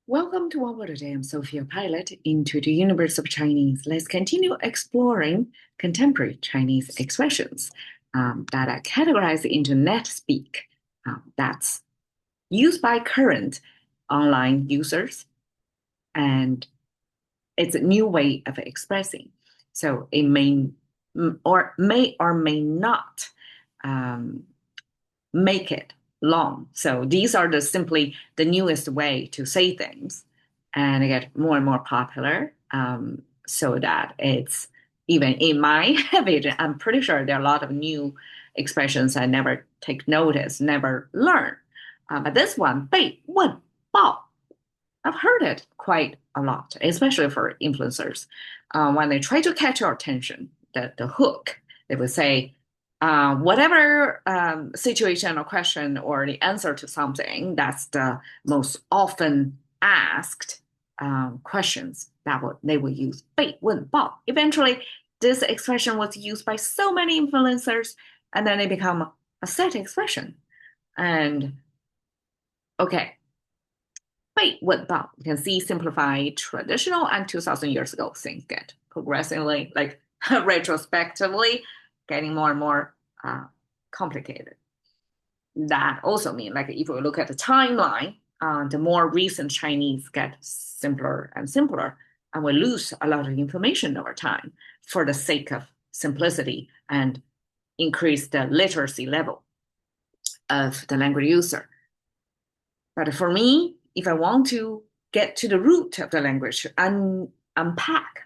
Welcome to OWAD today. I'm Sophia Pilot into the universe of Chinese. Let's continue exploring contemporary Chinese expressions that are categorized into net speak. That's used by current online users, and it's a new way of expressing. So it may not um, make it long. So these are simply the newest way to say things, and they get more and more popular. So that it's even in my vision, I'm pretty sure there are a lot of new expressions I never take notice, never learn. But this one, 被问报, I've heard it quite a lot, especially for influencers. When they try to catch your attention, the hook, they would say, whatever situation or question or the answer to something, that's the most often asked questions that they will use 被问报. Eventually, this expression was used by so many influencers, and then it become a set expression. And okay, 被问到, you can see simplified traditional and 2000 years ago things get progressively, like retrospectively, getting more and more complicated. That also means, like, if we look at the timeline, the more recent Chinese get simpler and simpler, and we lose a lot of information over time for the sake of simplicity and increase the literacy level of the language user. But for me, if I want to get to the root of the language and unpack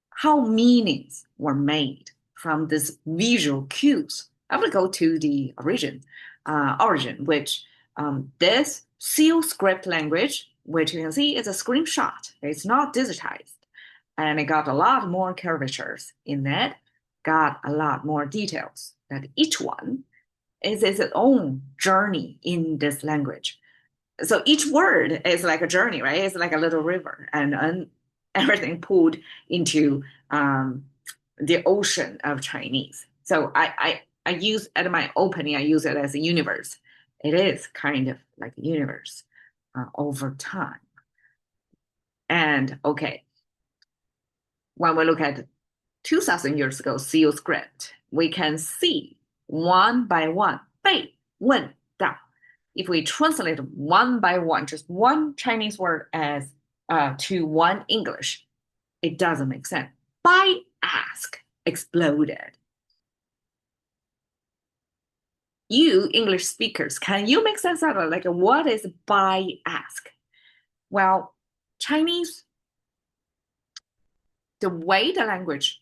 how meanings were made from these visual cues, I would go to the origin, which this seal script language, which you can see is a screenshot. It's not digitized. And it got a lot more curvatures in it, got a lot more details, that each one is its own journey in this language. So each word is like a journey, right? It's like a little river, and everything pulled into the ocean of Chinese. So I use at my opening, I use it as a universe. It is kind of like a universe over time. And okay, when we look at 2000 years ago seal script, we can see one by one, 被问到. If we translate one by one, just one Chinese word as to one English, it doesn't make sense. By ask exploded. You English speakers, can you make sense out of, like, what is by ask? Well, Chinese, the way the language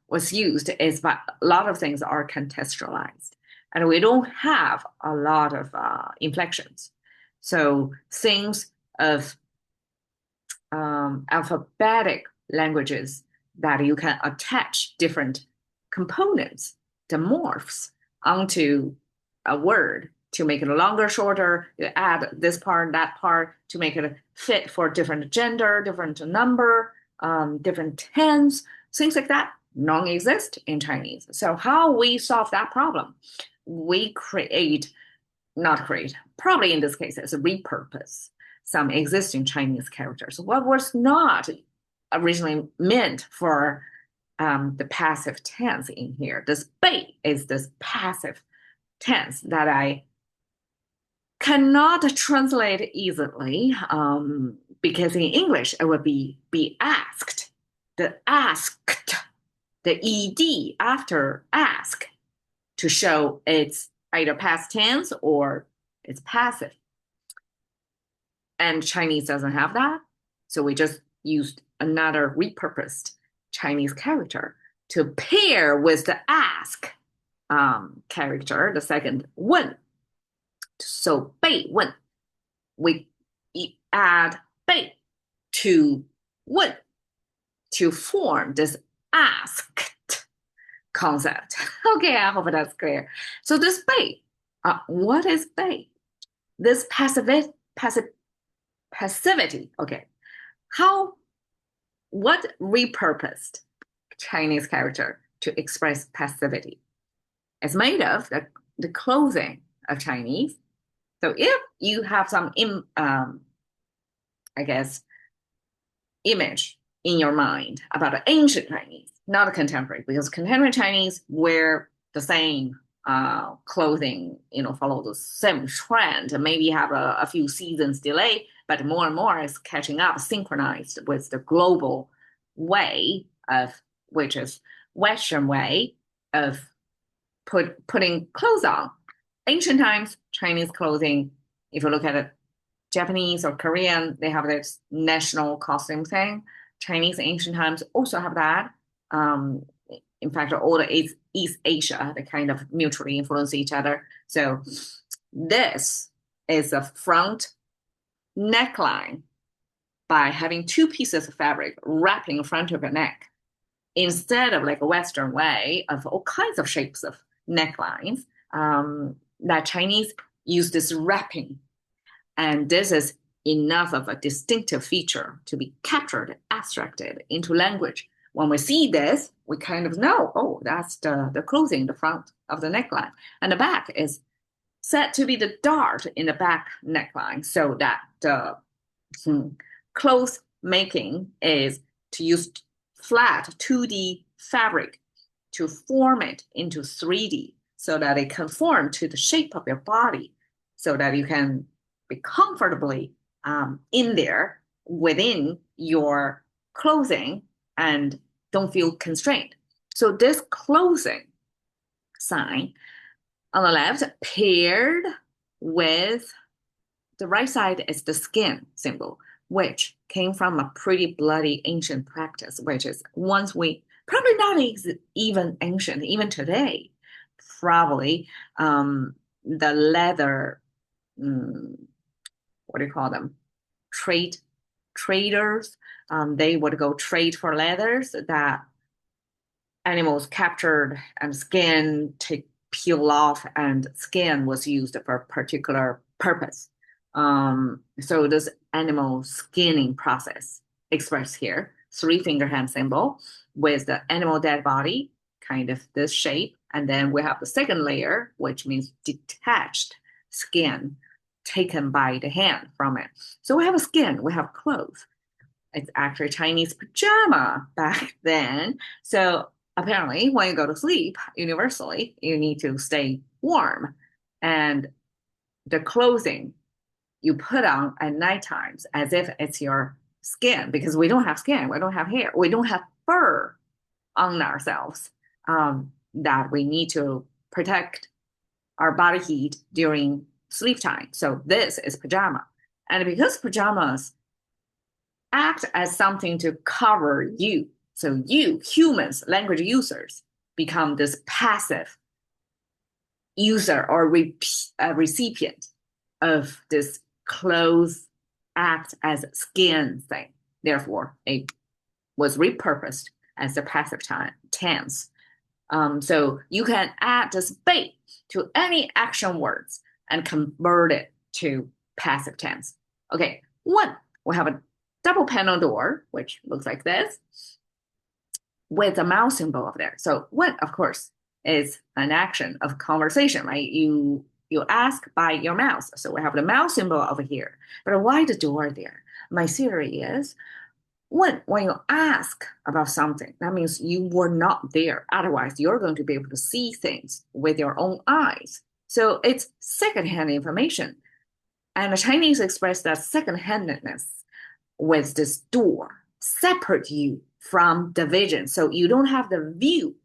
was used is by a lot of things are contextualized, and we don't have a lot of inflections. So things of alphabetic languages that you can attach different components, the morphs, onto a word to make it longer, shorter. You add this part, that part to make it fit for different gender, different number, different tense, things like that non-exist in Chinese. So how we solve that problem? We probably in this case, it's a repurpose some existing Chinese characters. What was not originally meant for the passive tense in here. This 被 is this passive tense that I cannot translate easily because in English it would be asked. The asked, the ed after ask to show it's either past tense or it's passive. And Chinese doesn't have that. So we just used another repurposed Chinese character to pair with the ask character, the second 问. So 被问, we add 被 to 问 to form this asked concept. Okay, I hope that's clear. So this 被, what is 被? This passivity. Okay, what repurposed Chinese character to express passivity? It's made of the clothing of Chinese. So if you have some I guess, image in your mind about the ancient Chinese, not the contemporary, because contemporary Chinese wear the same clothing, follow the same trend, and maybe have a few seasons delay, but more and more is catching up, synchronized with the global way of, which is Western way of putting clothes on. Ancient times, Chinese clothing, if you look at it, Japanese or Korean, they have this national costume thing. Chinese ancient times also have that. Um, in fact, all the East Asia, they kind of mutually influence each other. So this is a front neckline by having two pieces of fabric wrapping in front of your neck instead of like a Western way of all kinds of shapes of necklines. That Chinese use this wrapping, and this is enough of a distinctive feature to be captured, abstracted into language. When we see this, we kind of know, oh, that's the clothing, the front of the neckline. And the back is said to be the dart in the back neckline, so that the clothes making is to use flat 2D fabric to form it into 3D so that it conform to the shape of your body so that you can be comfortably in there within your clothing and don't feel constrained. So this clothing sign on the left paired with the right side is the skin symbol, which came from a pretty bloody ancient practice, which is once we, probably not even ancient, even today, probably the leather, what do you call them? Traders. They would go trade for leathers that animals captured and skin take peel off, and skin was used for a particular purpose. So this animal skinning process expressed here, three finger hand symbol with the animal dead body, kind of this shape. And then we have the second layer, which means detached skin taken by the hand from it. So we have a skin, we have clothes. It's actually Chinese pajama back then. So apparently, when you go to sleep, universally, you need to stay warm. And the clothing you put on at night times as if it's your skin, because we don't have skin, we don't have hair, we don't have fur on ourselves, that we need to protect our body heat during sleep time. So this is pajama. And because pajamas act as something to cover you, so you, humans, language users, become this passive user or recipient of this clothes act as skin thing. Therefore, it was repurposed as the passive tense. So you can add this bait to any action words and convert it to passive tense. Okay, one, we have a double panel door, which looks like this, with a mouse symbol up there. So one, of course, is an action of conversation, right? You ask by your mouse. So we have the mouse symbol over here. But why the door there? My theory is when you ask about something, that means you were not there. Otherwise, you're going to be able to see things with your own eyes. So it's secondhand information. And the Chinese express that secondhandedness with this door, separate you from the vision. So you don't have the view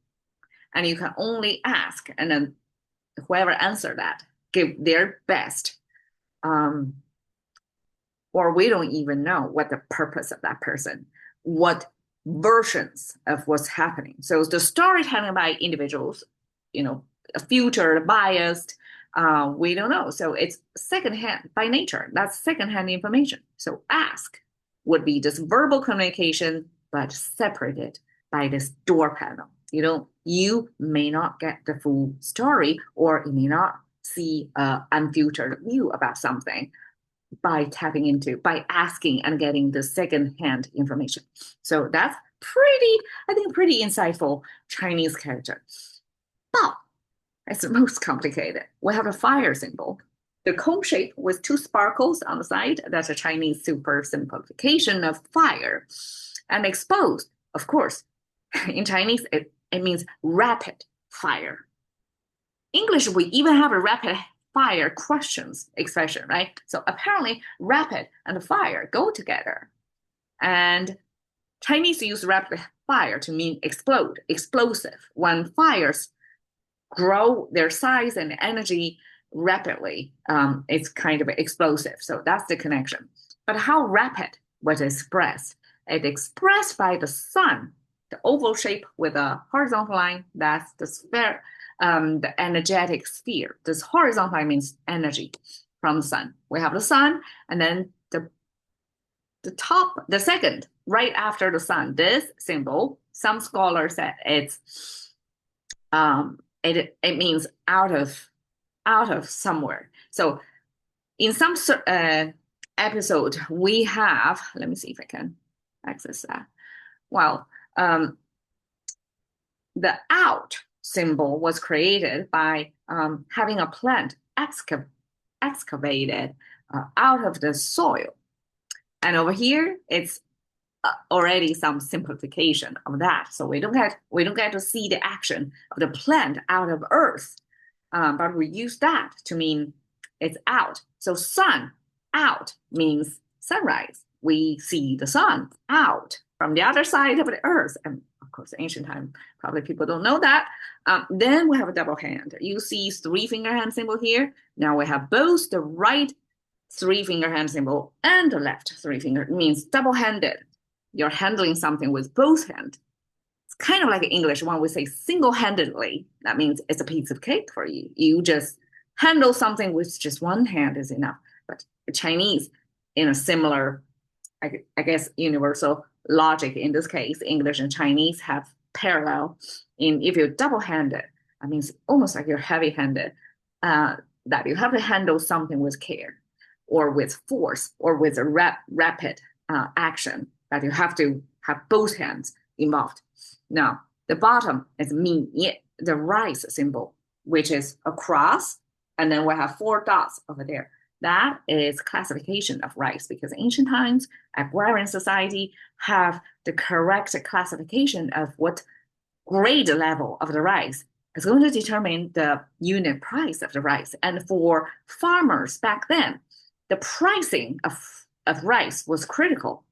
and you can only ask, and then whoever answer that give their best. Or we don't even know what the purpose of that person, what versions of what's happening. So the storytelling by individuals, filtered, biased, we don't know. So it's secondhand by nature. That's secondhand information. So ask would be this verbal communication, but separated by this door panel. You may not get the full story, or you may not see an unfiltered view about something by asking and getting the second-hand information. So that's pretty insightful Chinese character. But it's the most complicated. We have a fire symbol. the cone shape with two sparkles on the side, that's a Chinese super simplification of fire. And exposed, of course, in Chinese, it means rapid fire. English, we even have a rapid fire questions expression, right? So apparently rapid and fire go together. And Chinese use rapid fire to mean explode, explosive. When fires grow their size and energy rapidly, it's kind of explosive. So that's the connection. But how rapid was expressed? It expressed by the sun, the oval shape with a horizontal line. That's the sphere, the energetic sphere. This horizontal line means energy from the sun. We have the sun, and then the top, the second, right after the sun. This symbol, some scholars said it's it means out of somewhere. So in some episode, we have, let me see if I can access that. Well, the out symbol was created by having a plant excavated out of the soil. And over here, it's already some simplification of that. So we don't get to see the action of the plant out of earth, but we use that to mean it's out. So sun out means sunrise. We see the sun out from the other side of the earth. And of course, ancient time, probably people don't know that. Then we have a double hand. You see three-finger hand symbol here. Now we have both the right three-finger hand symbol and the left three-finger. It means double-handed. You're handling something with both hands. It's kind of like in English when we say single-handedly. That means it's a piece of cake for you. You just handle something with just one hand is enough. But Chinese, in a similar, I guess, universal logic in this case, English and Chinese have parallel. If you're double-handed, that means almost like you're heavy-handed, that you have to handle something with care or with force or with a rapid action, that you have to have both hands involved. Now, the bottom is the rice symbol, which is a cross, and then we have 4 dots over there. That is classification of rice, because ancient times, agrarian society have the correct classification of what grade level of the rice is going to determine the unit price of the rice. And for farmers back then, the pricing of rice was critical.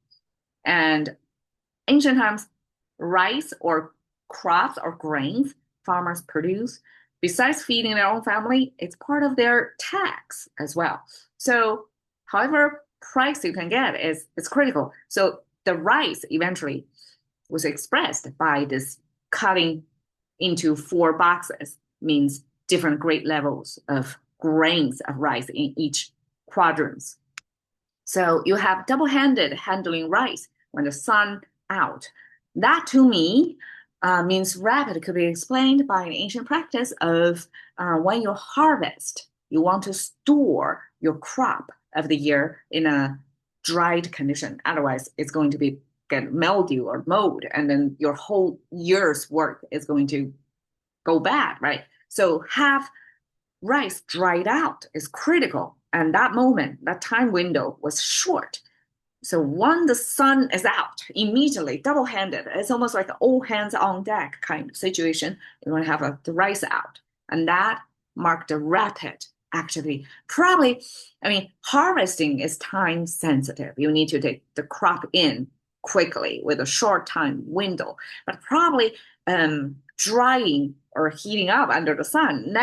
And ancient times, rice or crops or grains farmers produce, besides feeding their own family, it's part of their tax as well. So however price you can get is critical. So the rice eventually was expressed by this cutting into 4 boxes, means different grade levels of grains of rice in each quadrants. So you have double-handed handling rice when the sun out. That to me means rapid could be explained by an ancient practice of when you harvest, you want to store your crop of the year in a dried condition. Otherwise, it's going to get mildew or mold, and then your whole year's work is going to go bad, right? So have rice dried out is critical. And that moment, that time window was short. So when the sun is out, immediately, double-handed, it's almost like an all hands on deck kind of situation. You're going to have the rice out. And that marked a rapid activity. Probably, harvesting is time sensitive. You need to take the crop in quickly with a short time window. But probably drying or heating up under the sun,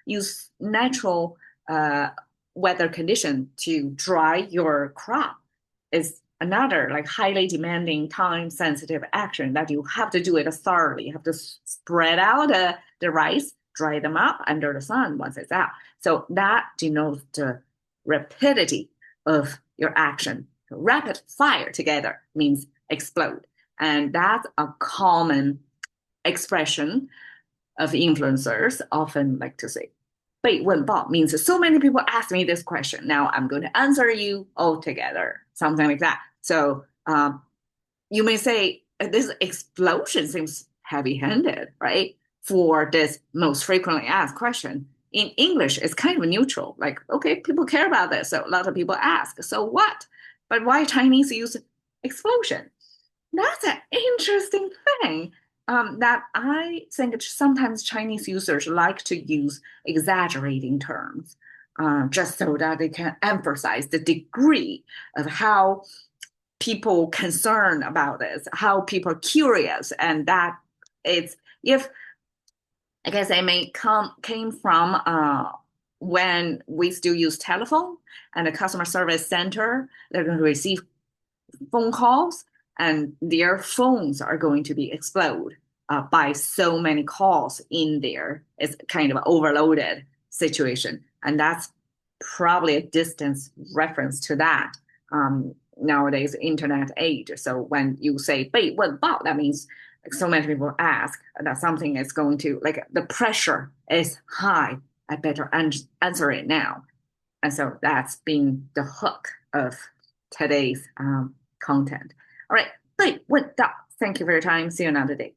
use natural weather condition to dry your crop is another like highly demanding time sensitive action that you have to do it thoroughly. You have to spread out the rice, dry them up under the sun once it's out. So that denotes the rapidity of your action. Rapid fire together means explode. And that's a common expression of influencers often like to say. 被问报 means so many people ask me this question. Now I'm going to answer you all together, something like that. So you may say this explosion seems heavy-handed, right? For this most frequently asked question. in English, it's kind of neutral. Like, okay, people care about this. So a lot of people ask, so what? But why Chinese use explosion? That's an interesting thing. That I think sometimes Chinese users like to use exaggerating terms, just so that they can emphasize the degree of how people concerned about this, how people are curious, and that it's if I guess it may come came from when we still use telephone and the customer service center, they're going to receive phone calls and their phones are going to be explode by so many calls in there. It's kind of an overloaded situation. And that's probably a distance reference to that. Nowadays, internet age. So when you say 被问到, that means like so many people ask that something is going to, like the pressure is high. I better answer it now. And so that's been the hook of today's content. All right, 对，问到. Thank you for your time. See you another day.